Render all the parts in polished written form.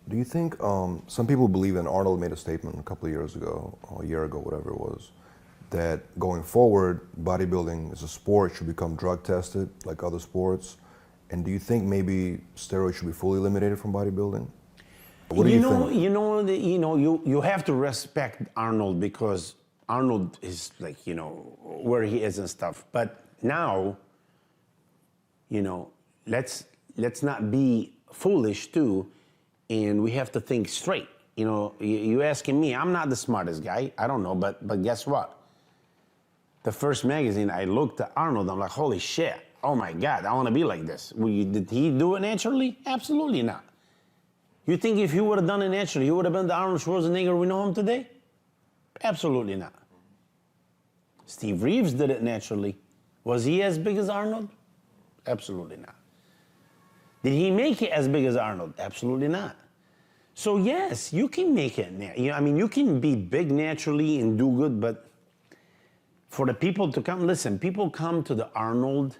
Do you think some people believe, and Arnold made a statement a couple of years ago, or a year ago, whatever it was, that going forward, bodybuilding as a sport should become drug tested like other sports? And do you think maybe steroids should be fully eliminated from bodybuilding? What do you think? You have to respect Arnold because Arnold is like, where he is and stuff. But now, let's not be foolish too, and we have to think straight. You asking me, I'm not the smartest guy. I don't know, but guess what? The first magazine I looked at Arnold, I'm like, holy shit. Oh my God, I want to be like this. Did he do it naturally? Absolutely not. You think if he would have done it naturally, he would have been the Arnold Schwarzenegger we know him today? Absolutely not. Steve Reeves did it naturally. Was he as big as Arnold? Absolutely not. Did he make it as big as Arnold? Absolutely not. So yes, you can make it. You can be big naturally and do good, but for the people to come, listen, people come to the Arnold,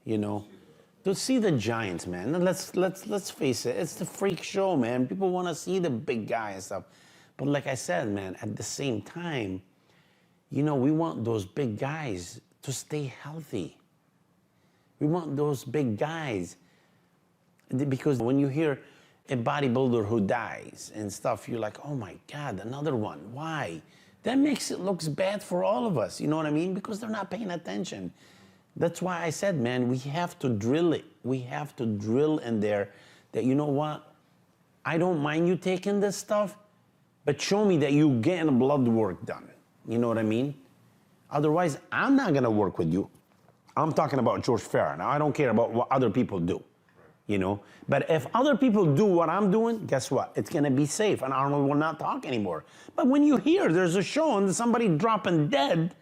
to see the giants, man. Let's face it, it's the freak show, man. People want to see the big guy and stuff. But like I said, man, at the same time, we want those big guys to stay healthy. We want those big guys, because when you hear a bodybuilder who dies and stuff, you're like, oh my God, another one. Why? That makes it looks bad for all of us, you know what I mean? Because they're not paying attention. That's why I said, man, we have to drill it. We have to drill in there that, you know what? I don't mind you taking this stuff, but show me that you getting blood work done. You know what I mean? Otherwise, I'm not gonna work with you. I'm talking about George Farah. Now, I don't care about what other people do, But if other people do what I'm doing, guess what? It's gonna be safe, and Arnold will not talk anymore. But when you hear there's a show and somebody dropping dead,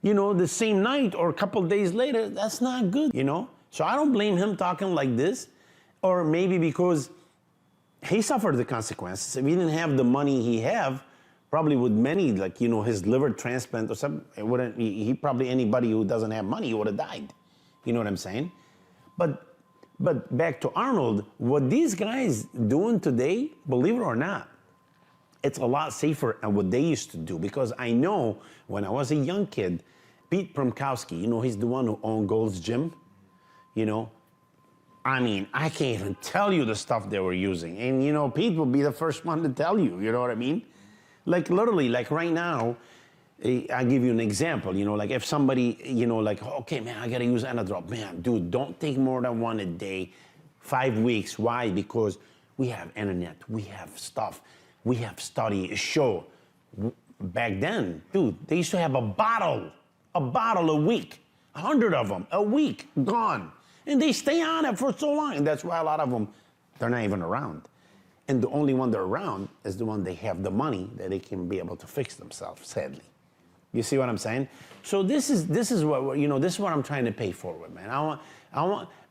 the same night or a couple days later, that's not good, So I don't blame him talking like this, or maybe because he suffered the consequences. If he didn't have the money he have, probably with many, like, his liver transplant or something, it wouldn't, he probably, anybody who doesn't have money would have died. You know what I'm saying? But back to Arnold, what these guys doing today, believe it or not, it's a lot safer than what they used to do. Because I know when I was a young kid, Pete Promkowski, he's the one who owned Gold's Gym, I can't even tell you the stuff they were using. And, Pete will be the first one to tell you, you know what I mean? Like literally, like right now, I'll give you an example, like if somebody, okay, man, I gotta use Anadrol. Man, dude, don't take more than one a day, 5 weeks. Why? Because we have internet, we have stuff, we have study, show. Back then, dude, they used to have a bottle a week, 100 of them a week, gone. And they stay on it for so long. And that's why a lot of them, they're not even around. And the only one they're around is the one they have the money that they can be able to fix themselves, sadly. You see what I'm saying? So this is what this is what I'm trying to pay forward, man.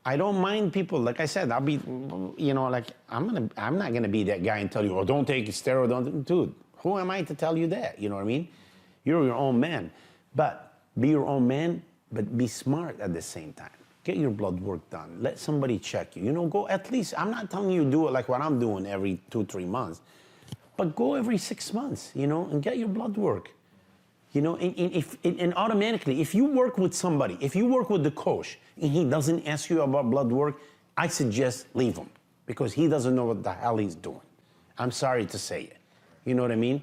I don't mind people. Like I said, I'll be, like I'm not gonna be that guy and tell you, oh, don't take steroid, don't, dude. Who am I to tell you that? You know what I mean? You're your own man, but be your own man, but be smart at the same time. Get your blood work done. Let somebody check you. Go at least. I'm not telling you to do it like what I'm doing every 2-3 months, but go every 6 months. And get your blood work. And automatically, if you work with somebody, if you work with the coach, and he doesn't ask you about blood work, I suggest leave him, because he doesn't know what the hell he's doing. I'm sorry to say it. You know what I mean?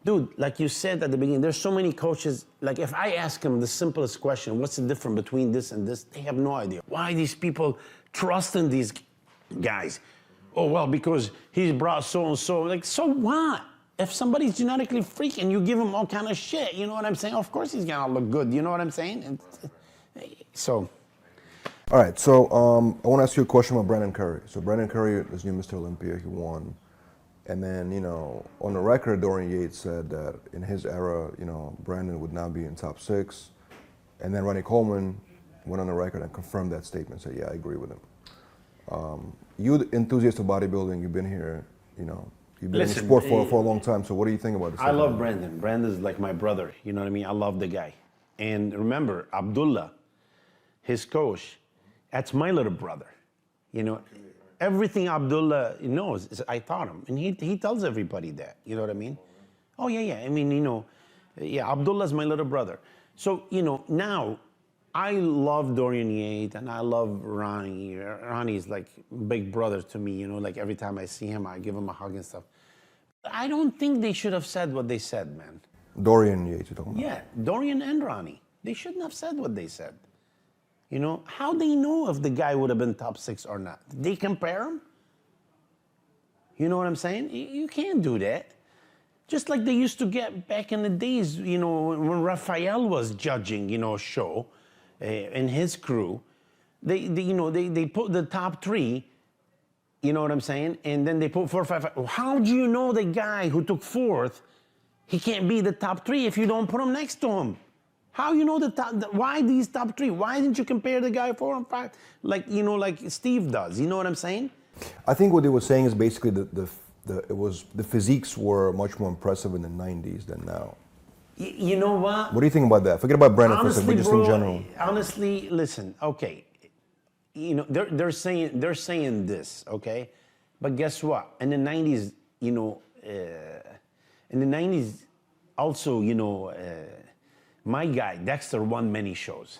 Dude, like you said at the beginning, there's so many coaches, like if I ask them the simplest question, what's the difference between this and this, they have no idea. Why these people trust in these guys? Oh, well, because he's brought so-and-so. Like, so what? If somebody's genetically freak and you give him all kind of shit, you know what I'm saying? Of course he's gonna look good, you know what I'm saying? So. All right, so I want to ask you a question about Brandon Curry. So Brandon Curry is new Mr. Olympia, he won. And then, on the record, Dorian Yates said that in his era, Brandon would not be in top 6. And then Ronnie Coleman went on the record and confirmed that statement, said, yeah, I agree with him. You the enthusiast of bodybuilding, you've been here, you've been in the sport for a long time, so what do you think about this? I love Brandon. Brandon's like my brother, you know what I mean? I love the guy. And remember, Abdullah, his coach, that's my little brother, Everything Abdullah knows is I taught him, and he tells everybody that. You know what I mean? Oh yeah. I mean, yeah, Abdullah's my little brother. So now I love Dorian Yates and I love Ronnie. Ronnie's like big brother to me. Like every time I see him, I give him a hug and stuff. I don't think they should have said what they said, man. Dorian Yates, you're talking about? Yeah, Dorian and Ronnie. They shouldn't have said what they said. How they know if the guy would have been top 6 or not? Did they compare him? You know what I'm saying? You can't do that. Just like they used to get back in the days, when Raphael was judging, show, and his crew, they put the top 3. You know what I'm saying? And then they put 4, 5, 5. How do you know the guy who took 4th, he can't be the top 3 if you don't put him next to him? How you know why these top 3? Why didn't you compare the guy 4 and 5 like Steve does? You know what I'm saying? I think what they were saying is basically the physiques were much more impressive in the 90s than now. You know what? What do you think about that? Forget about Brandon for a second, but just bro, in general. Honestly, listen, okay. They're saying this, okay? But guess what? In the 90s, also, my guy, Dexter, won many shows.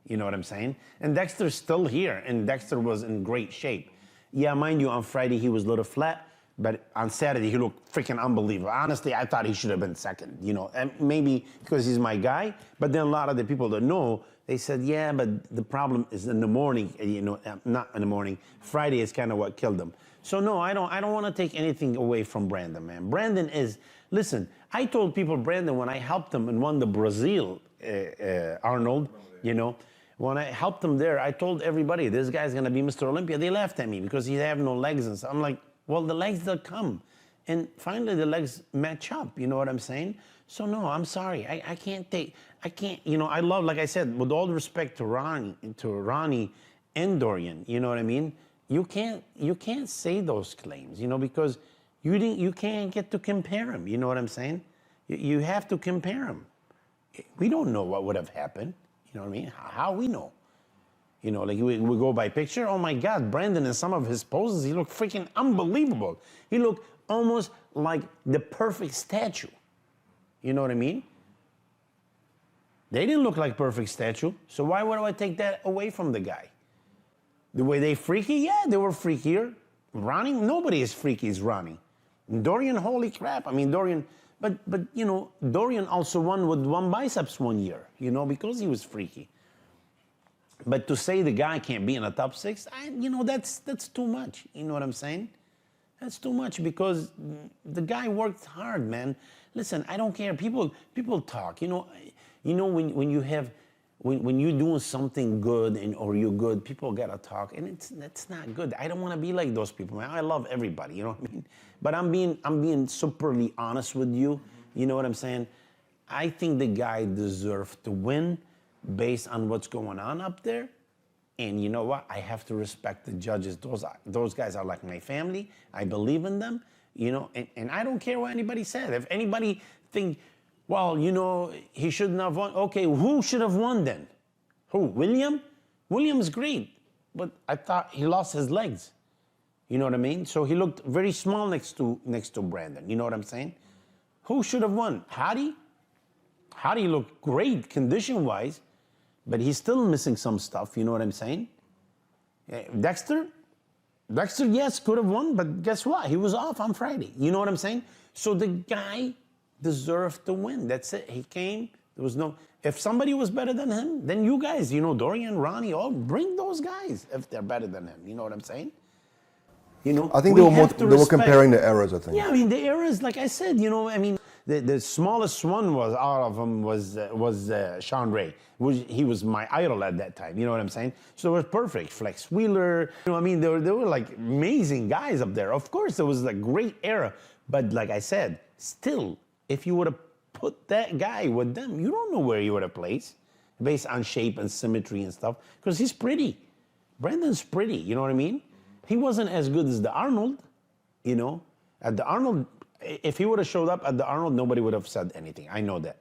You know what I'm saying? And Dexter's still here, and Dexter was in great shape. Yeah, mind you, on Friday he was a little flat, but on Saturday he looked freaking unbelievable. Honestly, I thought he should have been second, and maybe because he's my guy, but then a lot of the people that know, they said, yeah, but the problem is in the morning, not in the morning. Friday is kind of what killed him. So no, I don't want to take anything away from Brandon, man. Brandon is, listen, I told people, Brandon, when I helped him and won the Brazil, Arnold, when I helped him there, I told everybody, this guy's going to be Mr. Olympia. They laughed at me because he have no legs and stuff. I'm like, well, the legs, they'll come. And finally, the legs match up. You know what I'm saying? So no, I'm sorry. I can't, I love, like I said, with all respect to Ronnie and Dorian, you know what I mean? You can't say those claims, because you can't get to compare them. You know what I'm saying? You have to compare them. We don't know what would have happened. You know what I mean? How we know? Like we go by picture. Oh my God, Brandon in some of his poses, he looked freaking unbelievable. He looked almost like the perfect statue. You know what I mean? They didn't look like perfect statue. So why would I take that away from the guy? The way they freaky? Yeah, they were freakier. Ronnie, nobody is freaky as Ronnie. Dorian, holy crap. I mean, Dorian, but Dorian also won with 1 biceps 1 year, because he was freaky. But to say the guy can't be in a top 6, that's too much. You know what I'm saying? That's too much because the guy worked hard, man. Listen, I don't care. People talk. When you're doing something good or you're good, people gotta talk, and that's not good. I don't want to be like those people, man. I love everybody, you know what I mean? But I'm being superly honest with you. You know what I'm saying? I think the guy deserved to win based on what's going on up there. And you know what? I have to respect the judges. Those guys are like my family. I believe in them, and I don't care what anybody said. If anybody think, well, he shouldn't have won. Okay, who should have won then? Who? William? William's great, but I thought he lost his legs. You know what I mean? So he looked very small next to Brandon. You know what I'm saying? Who should have won? Hadi? Hadi looked great condition-wise, but he's still missing some stuff. You know what I'm saying? Dexter, yes, could have won, but guess what? He was off on Friday. You know what I'm saying? So the guy deserved to win. That's it. He came. There was no. If somebody was better than him, then you guys, Dorian, Ronnie, all bring those guys if they're better than him. You know what I'm saying? I think they were comparing the eras. I think. Yeah, I mean the eras, like I said, the smallest one was out of them was Sean Ray. He was my idol at that time. You know what I'm saying? So it was perfect. Flex Wheeler. There were like amazing guys up there. Of course, it was a great era. But like I said, still, if you would have put that guy with them, you don't know where you would have placed based on shape and symmetry and stuff. Because he's pretty. Brandon's pretty. You know what I mean? He wasn't as good as the Arnold. At the Arnold, if he would have showed up at the Arnold, nobody would have said anything. I know that.